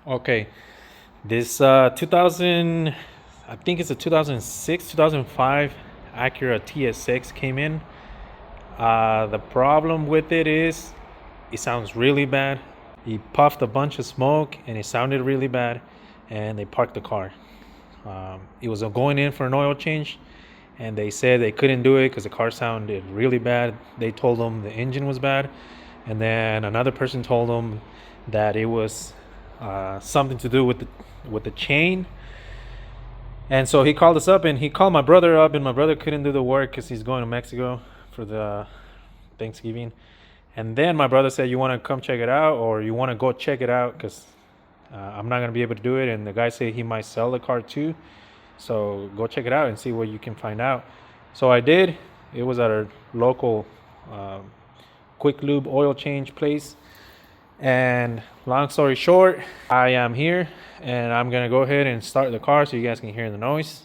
Okay, this 2000, I think it's a 2006, 2005 Acura TSX came in. The problem with it is it sounds really bad. He puffed a bunch of smoke and it sounded really bad, and they parked the car. It was going in for an oil change, and they said they couldn't do it because the car sounded really bad. They told them the engine was bad, and then another person told them that it was something to do with the chain. And so he called us up, and he called my brother up, and my brother couldn't do the work because he's going to Mexico for the Thanksgiving. And then my brother said, "You want to come check it out, or you want to go check it out? Because I'm not gonna be able to do it." And the guy said he might sell the car too, so go check it out and see what you can find out. So I did. It was at a local quick lube oil change place. And long story short, I am here, and I'm gonna go ahead and start the car so you guys can hear the noise.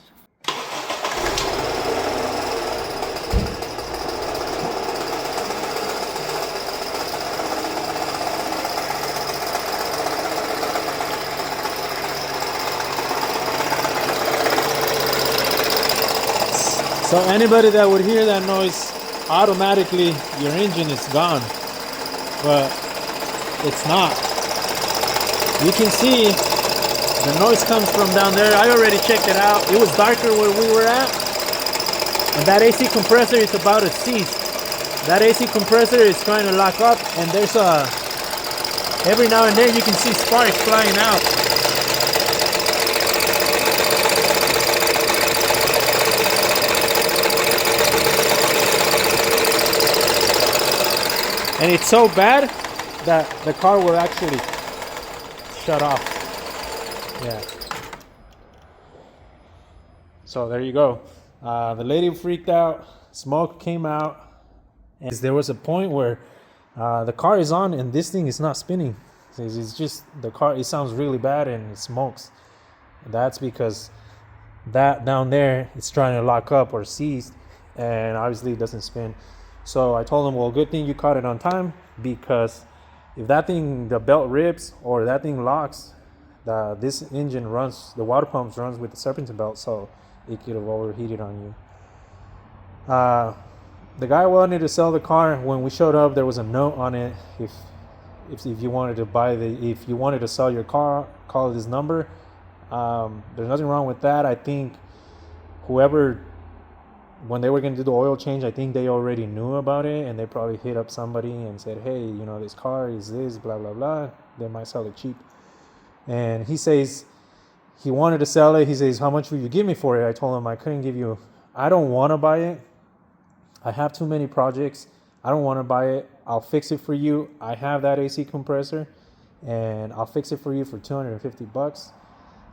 So anybody that would hear that noise, automatically your engine is gone, but it's not. You can see the noise comes from down there. I already checked it out. It was darker where we were at, and that AC compressor is about to cease. That AC compressor is trying to lock up, and there's every now and then you can see sparks flying out. And it's so bad that the car will actually shut off. Yeah. So there you go. The lady freaked out. Smoke came out. And there was a point where the car is on and this thing is not spinning. It's just the car. It sounds really bad and it smokes. That's because that down there is trying to lock up or seize, and obviously it doesn't spin. So I told him, well, good thing you caught it on time, because if that thing, the belt rips or that thing locks, this engine runs, the water pumps runs with the serpentine belt, so it could have overheated on you. The guy wanted to sell the car. When we showed up, there was a note on it. If you wanted to if you wanted to sell your car, call this number. There's nothing wrong with that. I think whoever, when they were going to do the oil change, I think they already knew about it, and they probably hit up somebody and said, hey, this car is this, blah, blah, blah. They might sell it cheap. And he says he wanted to sell it. He says, how much will you give me for it? I told him I don't want to buy it. I have too many projects. I don't want to buy it. I'll fix it for you. I have that AC compressor, and I'll fix it for you for $250.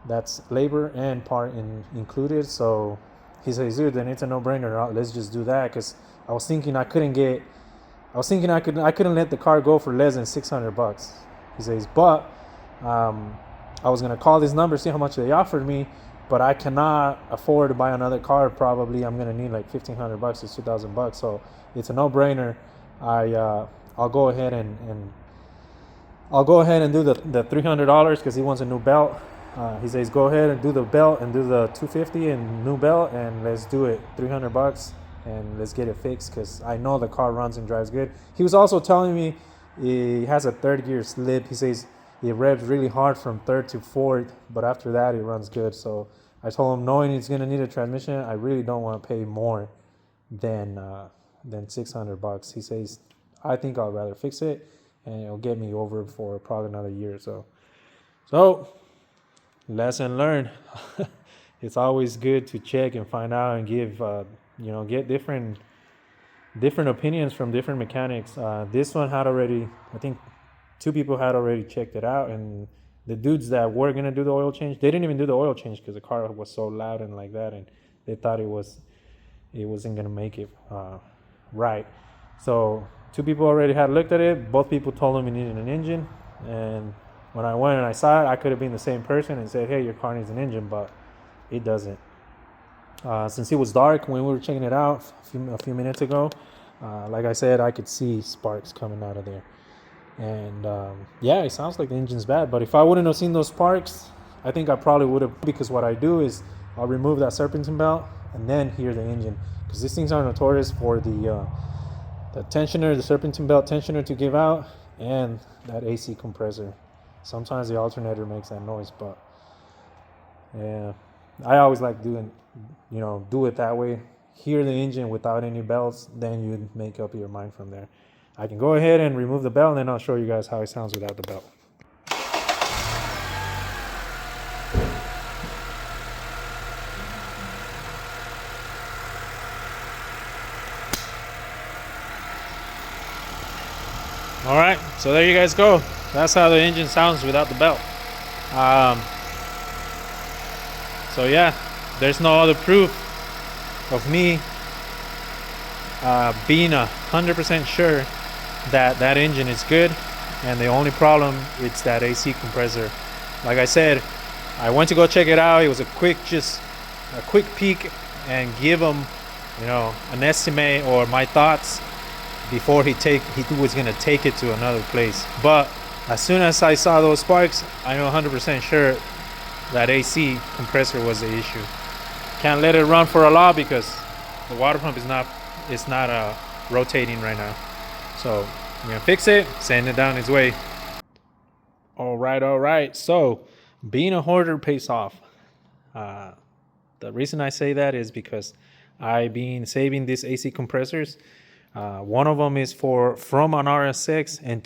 That's labor and part included. So he says, dude, then it's a no-brainer. Let's just do that, because I was thinking I couldn't let the car go for less than $600. He says, but I was gonna call this number, see how much they offered me, but I cannot afford to buy another car. Probably I'm gonna need like $1,500 or $2,000. So it's a no-brainer. I'll go ahead and do the $300 because he wants a new belt. He says, go ahead and do the belt and do the $250 and new belt, and let's do it, $300, and let's get it fixed, because I know the car runs and drives good. He was also telling me he has a third gear slip. He says it revs really hard from third to fourth, but after that it runs good. So I told him, knowing he's gonna need a transmission, I really don't want to pay more than $600. He says, I think I'll rather fix it, and it'll get me over for probably another year or so. So lesson learned. It's always good to check and find out and give get different opinions from different mechanics. This one had already, I think 2 people had already checked it out, and the dudes that were gonna do the oil change, they didn't even do the oil change because the car was so loud and like that, and they thought it wasn't gonna make it right. So 2 people already had looked at it. Both people told them it needed an engine, and when I went and I saw it, I could have been the same person and said, hey, your car needs an engine, but it doesn't. Since it was dark when we were checking it out a few minutes ago, like I said, I could see sparks coming out of there. And yeah, it sounds like the engine's bad. But if I wouldn't have seen those sparks, I think I probably would have, because what I do is I'll remove that serpentine belt and then hear the engine, because these things are notorious for the tensioner, the serpentine belt tensioner to give out, and that AC compressor. Sometimes the alternator makes that noise, but yeah, I always like doing, do it that way. Hear the engine without any belts, then you make up your mind from there. I can go ahead and remove the belt, and then I'll show you guys how it sounds without the belt. All right, so there you guys go. That's how the engine sounds without the belt. So yeah, there's no other proof of me being 100% sure that that engine is good, and the only problem is that AC compressor. Like I said, I went to go check it out. It was a quick peek and give him, an estimate or my thoughts before he was gonna take it to another place. But as soon as I saw those sparks, I know 100% sure that AC compressor was the issue. Can't let it run for a lot because the water pump is not rotating right now. So I'm gonna fix it, send it down its way. All right. So being a hoarder pays off. The reason I say that is because I've been saving these AC compressors. One of them is from an RSX, and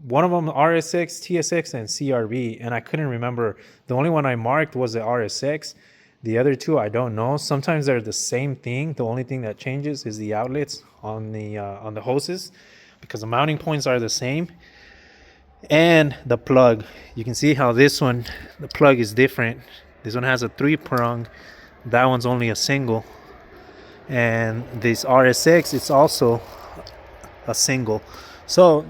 one of them RSX, TSX, and CRV, and I couldn't remember. The only one I marked was the RSX. The other two I don't know. Sometimes they're the same thing. The only thing that changes is the outlets on the hoses, because the mounting points are the same. And the plug. You can see how this one, the plug is different. This one has a 3-prong. That one's only a single. And this RSX, it's also a single. So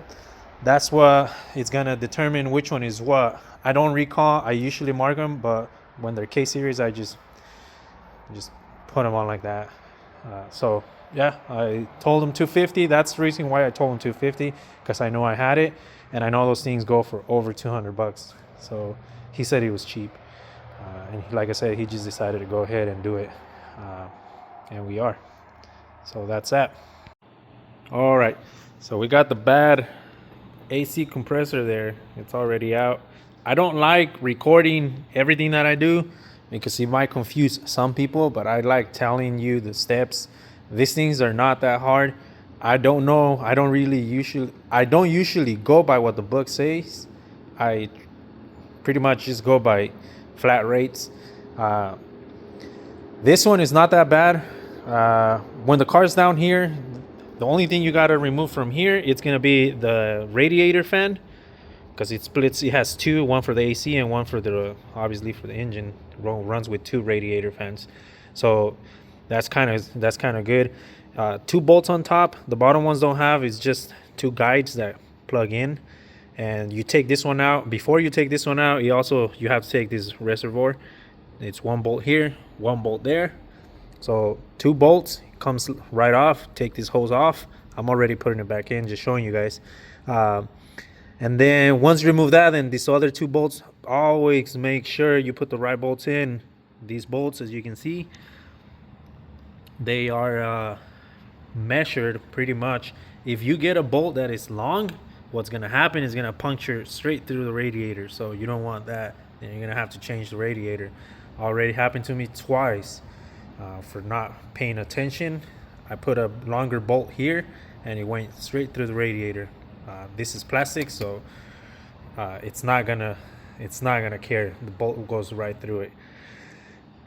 that's what it's gonna determine which one is what. I don't recall. I usually mark them, but when they're K series, I just put them on like that. So yeah, I told him 250. That's the reason why I told him 250, because I know I had it, and I know those things go for over $200. So he said it was cheap, and like I said, he just decided to go ahead and do it, and we are. So that's that. All right, so we got the bad AC compressor there. It's already out. I don't like recording everything that I do because it might confuse some people, but I like telling you the steps. These things are not that hard. I don't know. I don't usually go by what the book says. I pretty much just go by flat rates. This one is not that bad. When the car's down here, the only thing you got to remove from here, it's going to be the radiator fan, because it splits. It has two, one for the AC and one for obviously for the engine. Runs with 2 radiator fans. So that's kind of good. 2 bolts on top. The bottom ones don't have. It's just 2 guides that plug in. And you take this one out. Before you take this one out, you have to take this reservoir. It's 1 bolt here, 1 bolt there. So 2 bolts comes right off. Take this hose off. I'm already putting it back in, just showing you guys. And then once you remove that, then these other 2 bolts, always make sure you put the right bolts in. These bolts, as you can see, they are measured pretty much. If you get a bolt that is long, what's going to happen is going to puncture straight through the radiator. So you don't want that. Then you're going to have to change the radiator. Already happened to me twice for not paying attention. I put a longer bolt here and it went straight through the radiator. This is plastic, so it's not gonna care. The bolt goes right through it.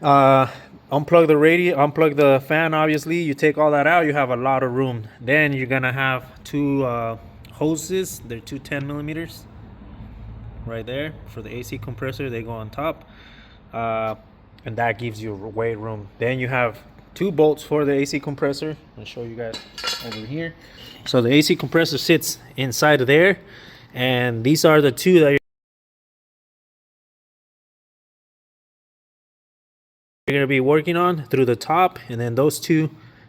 Unplug the fan. Obviously, you take all that out, you have a lot of room. Then you're gonna have 2 hoses. They're 2 10mm right there for the AC compressor. They go on top, and that gives you way room. Then you have 2 bolts for the AC compressor. I'll show you guys over here. So the AC compressor sits inside of there, and these are the 2 that you're gonna be working on through the top, and then those 2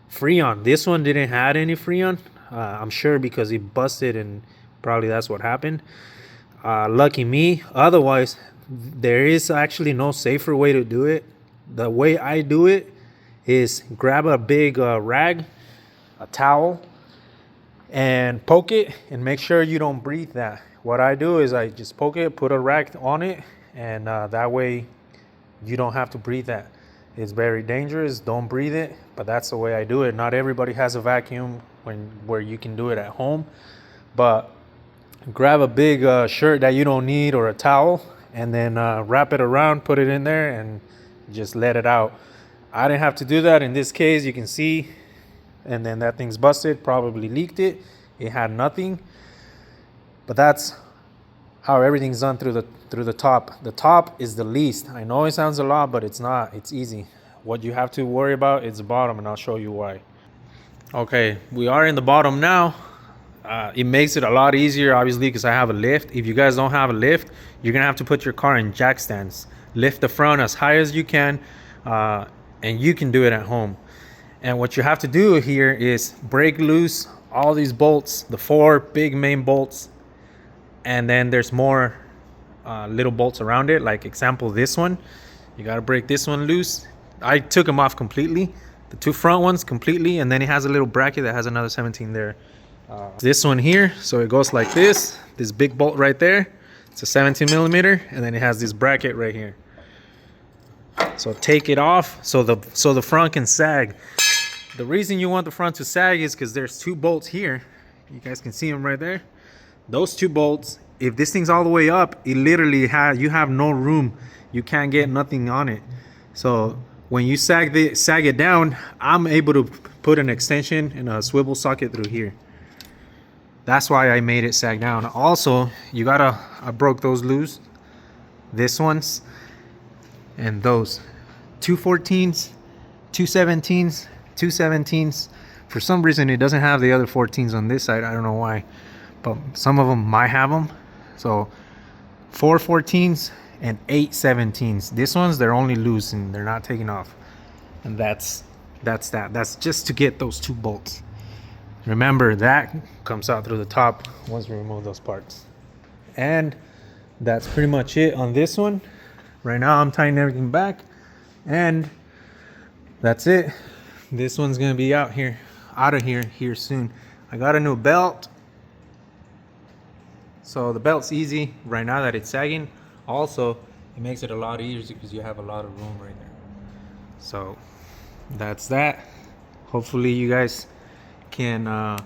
Freon. This one didn't have any Freon, I'm sure, because it busted and Probably that's what happened. Lucky me. Otherwise, there is actually no safer way to do it. The way I do it is grab a big rag, a towel, and poke it and make sure you don't breathe that. What I do is I just poke it, put a rag on it, and that way you don't have to breathe that. It's very dangerous, don't breathe it, but that's the way I do it. Not everybody has a vacuum where you can do it at home, but grab a big shirt that you don't need or a towel, and then wrap it around, put it in there, and just let it out. I didn't have to do that in this case. You can see, and then that thing's busted, probably leaked it. It had nothing, but that's how everything's done through the top. The top is the least. I know it sounds a lot, but it's not. It's easy. What you have to worry about is the bottom, and I'll show you why. Okay, we are in the bottom now. It makes it a lot easier, obviously, because I have a lift. If you guys don't have a lift, you're gonna have to put your car in jack stands. Lift the front as high as you can, and you can do it at home. And what you have to do here is break loose all these bolts, the 4 big main bolts, and then there's more little bolts around it. Like example, this one, you got to break this one loose. I took them off completely, the 2 front ones completely, and then it has a little bracket that has another 17 there. This one here, so it goes like this big bolt right there, it's a 17 millimeter, and then it has this bracket right here. So take it off so the front can sag. The reason you want the front to sag is because there's 2 bolts here. You guys can see them right there. Those 2 bolts, if this thing's all the way up, it literally you have no room. You can't get nothing on it. So when you sag it down, I'm able to put an extension and a swivel socket through here. That's why I made it sag down. Also, I broke those loose. This one's and those 2 14s, 2 17s, 2 17s. For some reason, it doesn't have the other 14s on this side. I don't know why, but some of them might have them. So 4 14s and 8 17s. This ones, they're only loose and they're not taking off. And that's that. That's just to get those 2 bolts. Remember, that comes out through the top once we remove those parts. And that's pretty much it on this one. Right now I'm tying everything back, and that's it. This one's gonna be out of here soon. I got a new belt, so the belt's easy right now that it's sagging. Also, it makes it a lot easier because you have a lot of room right there. So that's that. Hopefully you guys can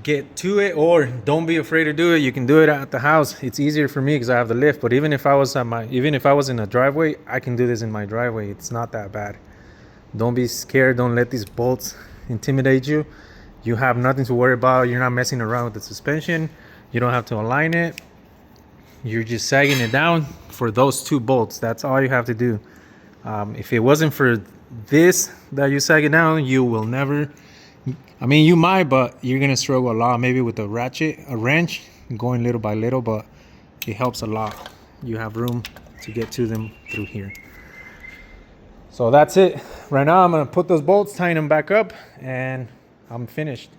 get to it, or don't be afraid to do it. You can do it at the house. It's easier for me because I have the lift, but even if I was in a driveway, I can do this in my driveway. It's not that bad. Don't be scared. Don't let these bolts intimidate you. You have nothing to worry about. You're not messing around with the suspension. You don't have to align it. You're just sagging it down for those 2 bolts. That's all you have to do. If it wasn't for this that you sag it down, you will never, I mean, you might, but you're gonna struggle a lot, maybe with a wrench, going little by little, but it helps a lot. You have room to get to them through here. So that's it. Right now I'm gonna put those bolts, tying them back up, and I'm finished.